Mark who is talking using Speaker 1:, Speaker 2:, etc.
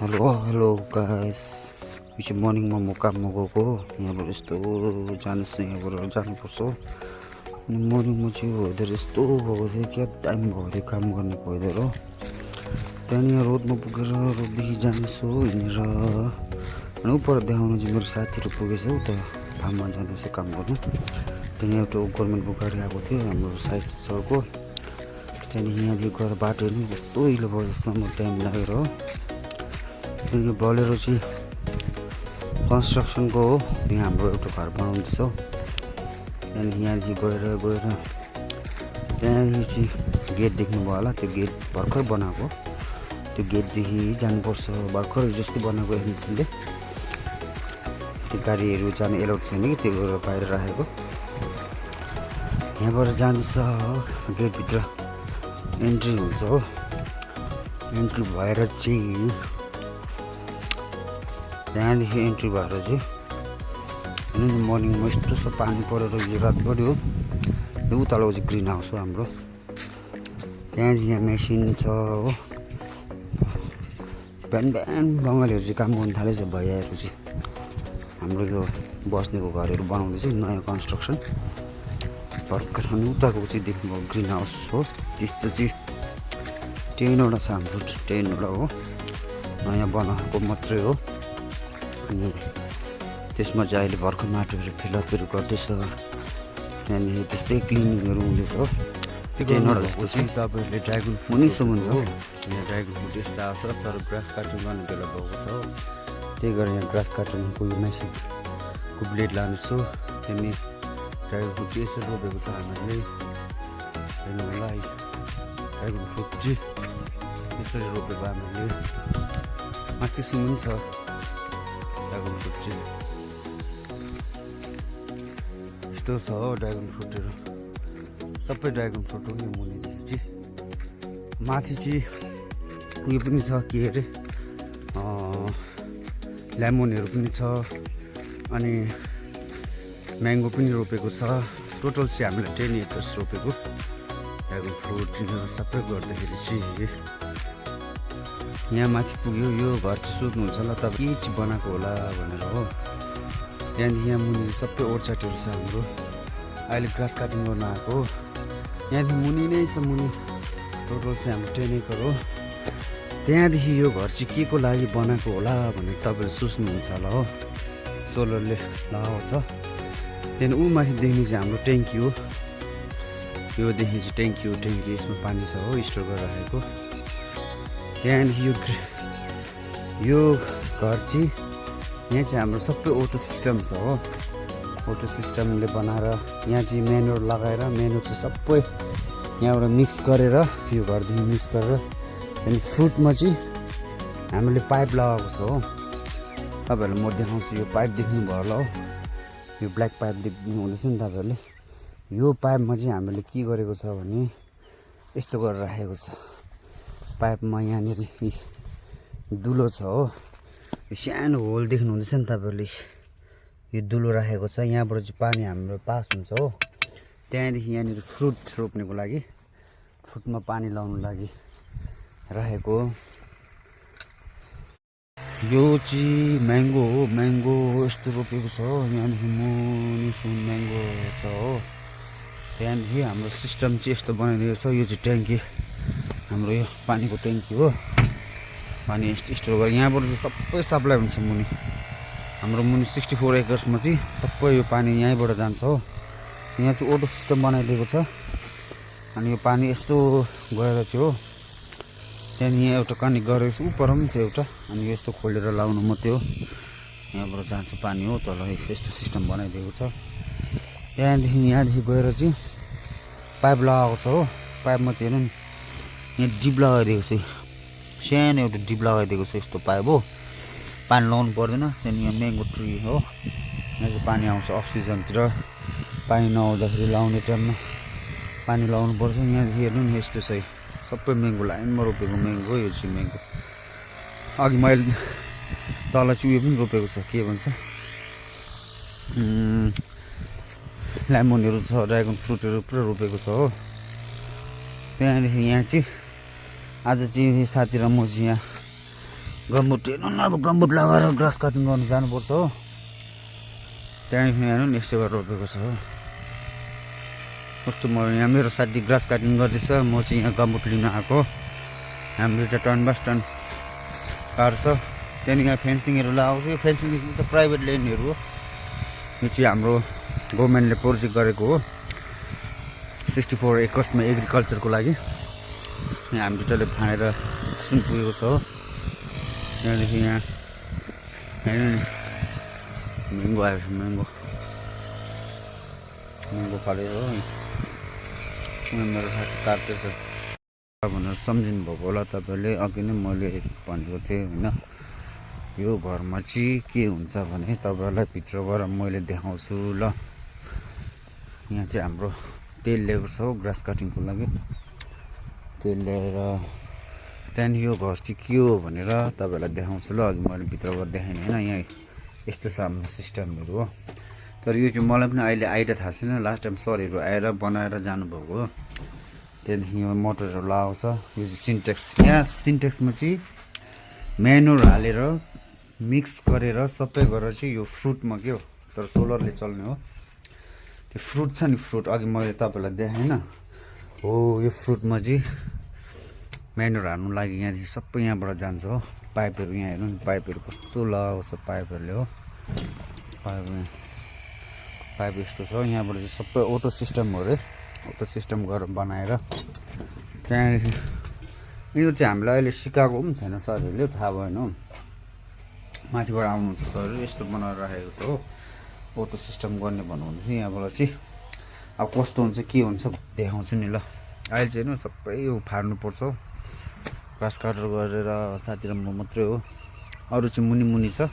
Speaker 1: hello guys पिछे मर्निङमा म काममा गएको यहाँबाट यस्तो जान्छ यहाँबाट जानुपर्छ अनि मर्निङमा चाहिँ वेदर यस्तो भएको थियो क्या टाइम भएको थियो काम गर्ने वेदर हो त्यहाँनिर रोडमा पुगेर रोडदेखि जानेछु हिँडेर अनि उपर देखाउन चाहिँ मेरो साथीहरू पुगेछ उता फार्ममा जाँदैछ काम गर्नु त्यहाँनिर एउटा गभर्मेन्टको गाडी आएको थियो हाम्रो साइड छको त्यहाँदेखि यहाँदेखि गएर बाटो हेर्नु कस्तो हिलो भयो जस्तो टाइम लागेर हो यो बोलेरो चाहिँ कन्स्ट्रक्सनको हो यहाँ हाम्रो एउटा घर बनाउँदैछ त्यहाँदेखि यहाँदेखि गएर त्यहाँदेखि चाहिँ गेट देख्नुभयो होला त्यो गेट भर्खर बनाएको त्यो गेटदेखि जानुपर्छ भर्खर जस्तो बनाएको एडमिसनले त्यो गाडीहरू जानु एलाउड छैन कि त्यो गरेर बाहिर राखेको यहाँबाट जाँदैछ गेटभित्र एन्ट्री हुन्छ हो एन्ट्री भएर चाहिँ त्यहाँदेखि एन्ट्री भएर चाहिँ हेर्नु नि मर्निङमा यस्तो छ पानी परेर यो रातभरि हो यो उताको चाहिँ ग्रिन हाउस हो हाम्रो त्यहाँदेखि यहाँ मेसिन छ हो बिहान बङ्गालीहरू चाहिँ काम गर्नु थालेछ भैयाहरू चाहिँ हाम्रो यो बस्नेको घरहरू बनाउँदैछ नयाँ कन्स्ट्रक्सन भर्खर अनि उताको चाहिँ देख्नुभयो ग्रिन हाउस हो त्यस्तो चाहिँ 10वटा छ हाम्रो 10वटा हो नयाँ बनाएको मात्रै हो अनि त्यसमा चाहिँ अहिले भर्खर माटोहरू फिलअपहरू गर्दैछ त्यहाँदेखि त्यस्तै क्लिनिङहरू हुँदैछ हो 10वटा जस्तो चाहिँ तपाईँहरूले ड्रागन मुनिसम्म हुन्छ हो यहाँ ड्रागन फ्रुट यस्तो आउँछ तर ग्रास काटिङ गर्ने बेला भएको छ त्यही गरेर यहाँ ग्रास काटिङको यो मेसिनको ब्लेड लानेछु त्यहाँदेखि ड्रागन फ्रुट चाहिँ यसो रोपेको छ हामीले हेर्नु होला है ड्रागन फ्रुट चाहिँ यसरी रोपेको हामीले माथिसम्म पनि छ ड्रागन फ्रुट चाहिँ यस्तो छ हो ड्रागन फ्रुटहरू सबै ड्रागन फ्रुट हो नि मुनिदेखि चाहिँ माथि चाहिँ उयो पनि छ के अरे लेमनहरू पनि छ अनि म्याङ्गो पनि रोपेको छ टोटल चाहिँ हामीले 10 एकर्स रोपेको ड्रागन फ्रुट सबै गर्दाखेरि चाहिँ यहाँ माथि पुग्यो यो घर चाहिँ सोध्नुहुन्छ होला तपाईँ के चाहिँ बनाएको होला भनेर हो त्यहाँदेखि यहाँ मुनि सबै ओर्चाटहरू छ हाम्रो अहिले ग्रास काटिङ गर्न आएको यहाँदेखि मुनि नै छ मुनि टोटल चाहिँ हाम्रो 10 एकर हो त्यहाँदेखि यो घर चाहिँ के को लागि बनाएको होला भनेर तपाईँले सोच्नुहुन्छ होला हो सोलरले लगाएको छ त्यहाँदेखि ऊ माथि देख्ने चाहिँ हाम्रो ट्याङ्की हो योदेखि चाहिँ ट्याङ्की हो ट्याङ्की यसमा पानी छ हो स्टोर गरेर राखेको त्यहाँदेखि यो घर चाहिँ यहाँ चाहिँ हाम्रो सबै अटो सिस्टम छ हो अटो सिस्टमले बनाएर यहाँ चाहिँ म्यानुअल लगाएर म्यानुअल चाहिँ सबै यहाँबाट मिक्स गरेर यो घरदेखि मिक्स गरेर अनि फ्रुटमा चाहिँ हामीले पाइप लगाएको छ हो तपाईँहरूलाई म देखाउँछु यो पाइप देख्नुभयो होला हो यो ब्ल्याक पाइप देख्नु हुँदैछ नि तपाईँहरूले यो पाइपमा चाहिँ हामीले के गरेको छ भने यस्तो गरेर राखेको छ पाइपमा यहाँनिर दुलो छ हो यो सानो होल देख्नु हुँदैछ नि तपाईँहरूले यो दुलो राखेको छ यहाँबाट चाहिँ पानी हाम्रो पास हुन्छ हो त्यहाँदेखि यहाँनिर फ्रुट रोप्नेको लागि फ्रुटमा पानी लाउनु लागि राखेको यो चाहिँ म्याङ्गो हो म्याङ्गो यस्तो रोपेको छ हो यहाँदेखि मुनिसम्म म्याङ्गो छ हो त्यहाँदेखि हाम्रो सिस्टम चाहिँ यस्तो बनाइदिएको छ यो चाहिँ ट्याङ्की हाम्रो यो पानीको ट्याङ्की हो पानी यस्तो स्टोर गरेर यहाँबाट चाहिँ सबै सप्लाई हुन्छ मुनि हाम्रो मुनि 64 एकर्समा चाहिँ सबै यो पानी यहीँबाट जान्छ हो यहाँ चाहिँ अटो सिस्टम बनाइदिएको छ अनि यो पानी यस्तो गएर चाहिँ हो त्यहाँदेखि यहाँ एउटा कनेक्ट गरेको छ उपर पनि छ एउटा अनि यस्तो खोलेर लाउनु मात्रै हो यहाँबाट जान्छ पानी हो तल यस्तो सिस्टम बनाइदिएको छ यहाँदेखि गएर चाहिँ पाइप लगाएको छ हो पाइपमा चाहिँ हेर्नु नि यहाँ डिप लगाइदिएको छ सानो एउटा डिप लगाइदिएको छ यस्तो पाइप हो पानी लाउनु पर्दैन त्यहाँदेखि यहाँ म्याङ्गो ट्री हो यहाँ चाहिँ पानी आउँछ अफ सिजनतिर पानी नआउँदाखेरि लाउने टाइममा पानी लाउनु पर्छ यहाँदेखि हेर्नु नि यस्तो छ सबै म्याङ्गो लाइनमा रोपेको म्याङ्गो यो चाहिँ म्याङ्गो अघि मैले तल चाहिँ उयो पनि रोपेको छ के भन्छ लेमनहरू छ ड्रागन फ्रुटहरू पुरा रोपेको छ हो त्यहाँदेखि यहाँ चाहिँ आज चाहिँ साथी र म चाहिँ यहाँ गम्बुट हेर्नु न अब गम्बुट लगाएर ग्रास कटिङ गर्नु जानुपर्छ हो त्यहाँदेखि हेर्नु नि यस्तो गरेर रोपेको छ हो कस्तो म यहाँ मेरो साथी ग्रास कटिङ गर्दैछ म चाहिँ यहाँ गम्बुट लिन आएको हाम्रो एउटा टर्न बास टर्न कार छ त्यहाँदेखि यहाँ फेन्सिङहरू लगाउँछ यो फेन्सिङ त प्राइभेट ल्यान्डहरू हो यो चाहिँ हाम्रो गभर्मेन्टले प्रोजेक्ट गरेको हो 64 एकर्समा एग्रिकल्चरको लागि यहाँ हामी जुटाले फाँडेर सुन पुगेको छ हो त्यहाँदेखि यहाँ हेर्नु नि म्याङ्गो आएको छ म्याङ्गो फलेको हो मेरो साथी काट्दैछ भनेर सम्झिनु भएको होला तपाईँले अघि नै मैले भनेको थिएँ होइन यो घरमा चाहिँ के हुन्छ भने तपाईँहरूलाई भित्र गएर मैले देखाउँछु ल यहाँ चाहिँ हाम्रो तेल ल्याएको छ हो ग्रास कटिङको लागि तेल ल्याएर त्यहाँदेखि यो घर चाहिँ के हो भनेर तपाईँहरूलाई देखाउँछु ल अघि मैले भित्र गएर देखाएँ होइन यहाँ यस्तो छ हाम्रो सिस्टमहरू हो तर यो चाहिँ मलाई पनि अहिले आइडिया थाहा छैन लास्ट टाइम सरहरू आएर बनाएर जानुभएको हो त्यहाँदेखि यो मोटरहरू लगाउँछ यो चाहिँ सिन्टेक्स यहाँ सिन्टेक्समा चाहिँ म्यानुअल हालेर मिक्स गरेर सबै गरेर चाहिँ यो फ्रुटमा के हो तर सोलरले चल्ने हो त्यो फ्रुट छ नि फ्रुट अघि मैले तपाईँलाई देखाएन हो यो फ्रुटमा चाहिँ म्यानुअल हाल्नु लागि यहाँदेखि सबै यहाँबाट जान्छ हो पाइपहरू यहाँ हेर्नु नि पाइपहरू कस्तो लगाएको छ पाइपहरूले हो पाइप यस्तो छ यहाँबाट चाहिँ सबै अटो सिस्टम हो अरे अटो सिस्टम गरेर बनाएर त्यहाँदेखि यो चाहिँ हामीलाई अहिले सिकाएको पनि छैन सरहरूले थाहा भएन हो माथिबाट आउनुहुन्छ सरहरू यस्तो बनाएर राखेको छ हो अटो सिस्टम गर्ने भन्नुहुँदैछ यहाँबाट चाहिँ अब कस्तो हुन्छ के हुन्छ देखाउँछु नि ल अहिले चाहिँ हेर्नु सबै यो फाड्नुपर्छ हो घाँस काटेर गरेर साथी र म मात्रै हो अरू चाहिँ मुनि छ